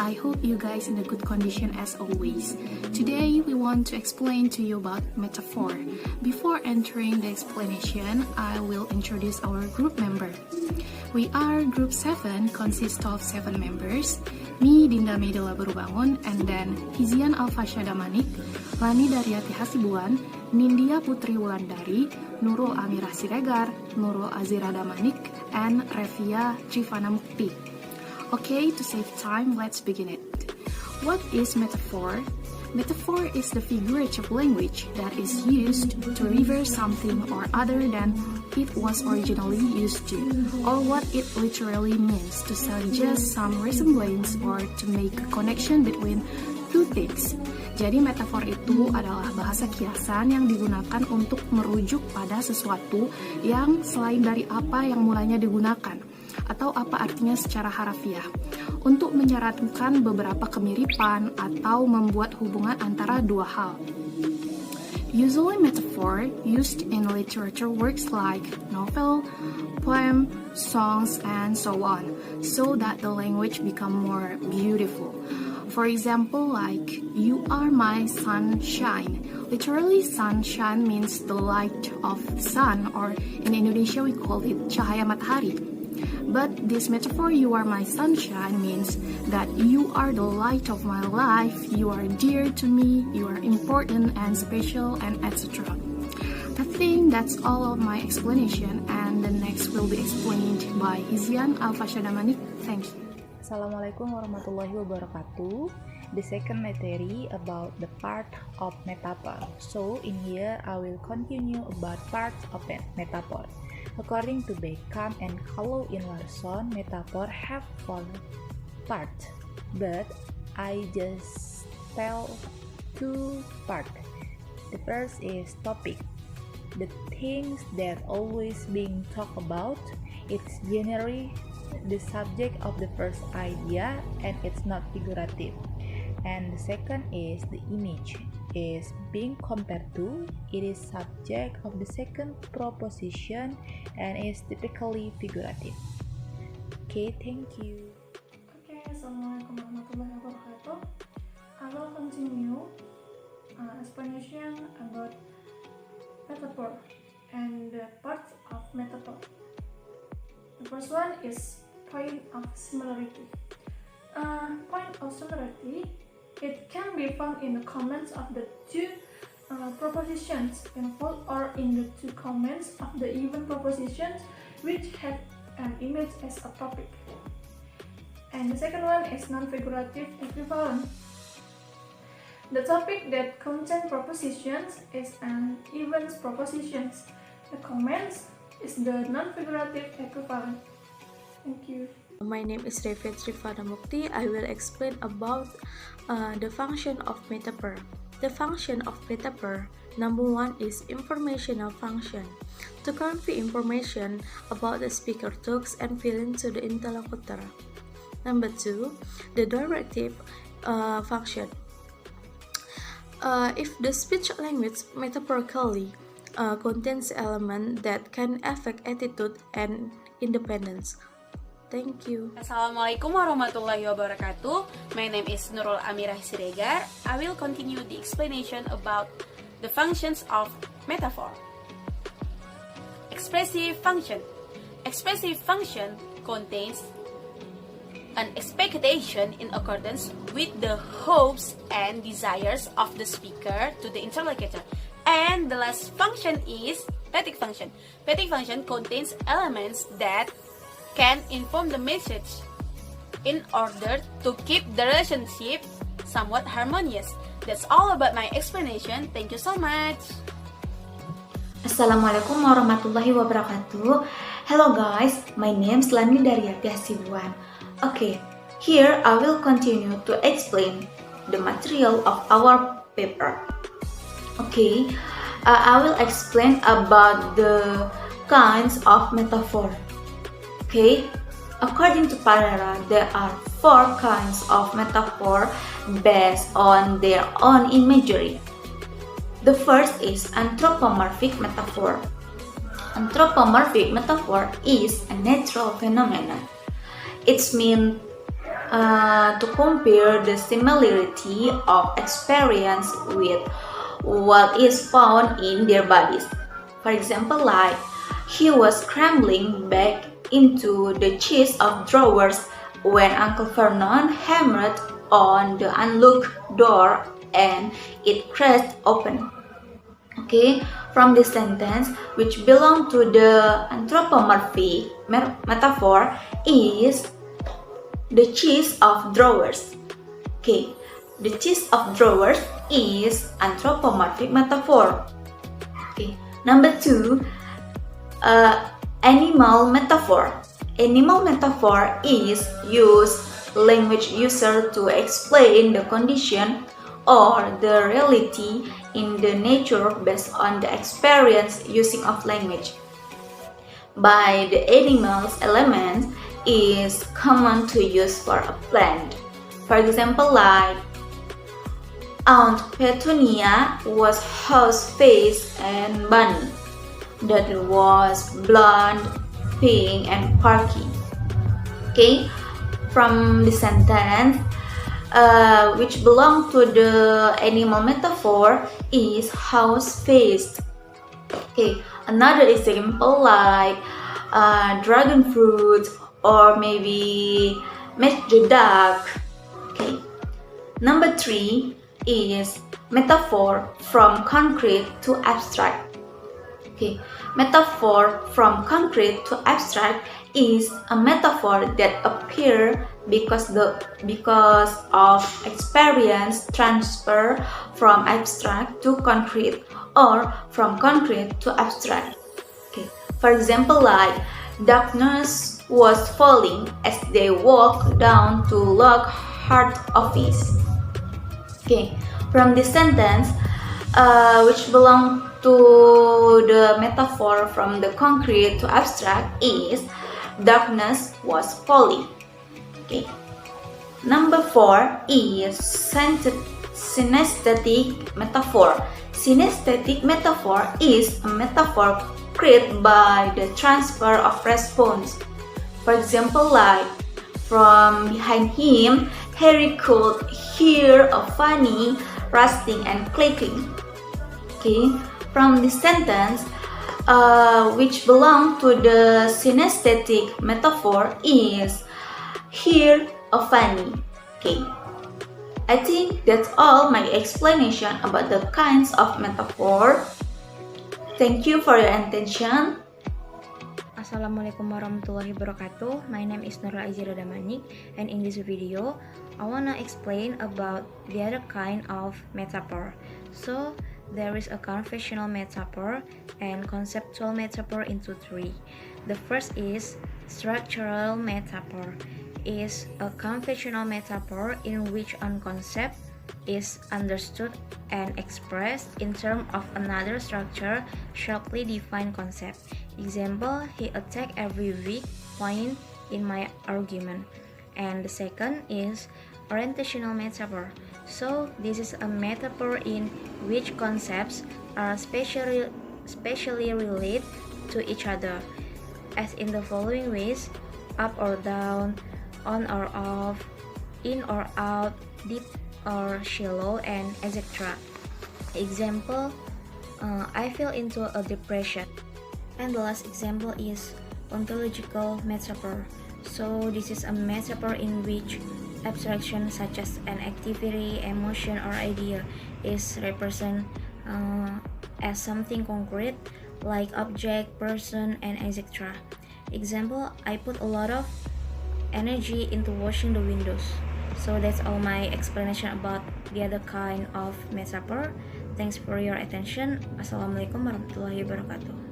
I hope you guys in a good condition as always. Today we want to explain to you about metaphor. Before entering the explanation, I will introduce our group member. We are group 7, consists of 7 members. Me, Dinda Medela Barubangun, and then Hizian Alfasya Damanik, Lani Daryati Hasibuan, Nindya Putri Wulandari, Nurul Amirah Siregar, Nurul Azira Damanik, and Revia Trivana Mukti. Okay, to save time, let's begin it. What is metaphor? Metaphor is the figurative language that is used to reverse something or other than it was originally used to, or what it literally means, to suggest some resemblance or to make a connection between two things. Jadi metafor itu adalah bahasa kiasan yang digunakan untuk merujuk pada sesuatu yang selain dari apa yang mulanya digunakan, atau apa artinya secara harafiah, untuk menyarankan beberapa kemiripan atau membuat hubungan antara dua hal. Usually metaphor used in literature works like novel, poem, songs, and so on, so that the language become more beautiful. For example, like, you are my sunshine. Literally, sunshine means the light of the sun, or in Indonesia we call it cahaya matahari. But this metaphor, you are my sunshine, means that you are the light of my life, you are dear to me, you are important and special, and etc. I think that's all of my explanation, and the next will be explained by Hizian Alfasya Damanik. Thank you. Assalamualaikum warahmatullahi wabarakatuh. The second material about the part of metaphor. So in here I will continue about parts of metaphor. According to Beckham and Callow in Larson, metaphor have 4 parts, but I just tell 2 parts. The first is topic, the things that always being talked about. It's generally the subject of the first idea and it's not figurative. And the second is the image is being compared to, it is subject of the second proposition and is typically figurative. Okay, thank you. Okay, Assalamualaikum warahmatullahi wabarakatuh. I will continue explanation about metaphor and the parts of metaphor. The first one is point of similarity. Point of similarity, it can be found in the comments of the two propositions involved or in the two comments of the even propositions which have an image as a topic. And the second one is non-figurative equivalent. The topic that contains propositions is an even propositions. The comments is the non-figurative equivalent. Thank you. My name is Revia Trivana Mukti. I will explain about the function of metaphor. The function of metaphor, number 1 is informational function, to convey information about the speaker thoughts and feeling to the interlocutor. Number 2, the directive function. If the speech language metaphorically contains elements that can affect attitude and independence. Thank you. Assalamualaikum warahmatullahi wabarakatuh. My name is Nurul Amirah Siregar. I will continue the explanation about the functions of metaphor. Expressive function. Expressive function contains an expectation in accordance with the hopes and desires of the speaker to the interlocutor. And the last function is pathetic function. Pathetic function contains elements that can inform the message in order to keep the relationship somewhat harmonious. That's all about my explanation. Thank you so much. Assalamualaikum warahmatullahi wabarakatuh. Hello guys, my name is Lani Daryati Hasibuan. Okay, here I will continue to explain the material of our paper. Okay, I will explain about the kinds of metaphor. Okay, according to Phora, there are 4 kinds of metaphor based on their own imagery. The first is anthropomorphic metaphor. Anthropomorphic metaphor is a natural phenomenon. It means to compare the similarity of experience with what is found in their bodies. For example, like he was scrambling back into the chest of drawers when Uncle Vernon hammered on the unlocked door and it crashed open. Okay, from this sentence, which belong to the anthropomorphic metaphor, is the chest of drawers. Okay, the chest of drawers is anthropomorphic metaphor. Okay, number 2, animal metaphor. Animal metaphor is used language user to explain the condition or the reality in the nature based on the experience using of language. By the animal's element is common to use for a plant. For example, like Aunt Petunia was horse-faced and bunny. That was blonde, pink, and perky. Okay, from the sentence, which belong to the animal metaphor, is house-faced. Okay, another example like dragon fruit or maybe match the duck. Okay, number 3 is metaphor from concrete to abstract. Okay, metaphor from concrete to abstract is a metaphor that appears because of experience transfer from abstract to concrete or from concrete to abstract. Okay, for example, like darkness was falling as they walked down to Lockhart office. Okay, from this sentence, which belong to the metaphor from the concrete to abstract, is darkness was falling. Okay. Number 4 is synesthetic metaphor. Synesthetic metaphor is a metaphor created by the transfer of response. For example, like from behind him, Harry could hear a funny rustling and clicking. Okay, from this sentence, which belong to the synesthetic metaphor, is hear a funny. Okay, I think that's all my explanation about the kinds of metaphor. Thank you for your attention. Assalamualaikum warahmatullahi wabarakatuh. My name is Nurul Azira Damanik, and in this video, I wanna explain about the other kind of metaphor. So, there is a confessional metaphor and conceptual metaphor into 3. The first is structural metaphor. Is a confessional metaphor in which one concept is understood and expressed in terms of another structure, sharply defined concept. Example, he attacked every weak point in my argument. And the second is orientational metaphor. So this is a metaphor in which concepts are specially related to each other, as in the following ways: up or down, on or off, in or out, deep or shallow, and etc. Example, I fell into a depression. And the last example is ontological metaphor. So this is a metaphor in which abstraction such as an activity, emotion, or idea is represented as something concrete like object, person, and etc. Example, I put a lot of energy into washing the windows. So that's all my explanation about the other kind of metaphor. Thanks for your attention. Assalamualaikum warahmatullahi wabarakatuh.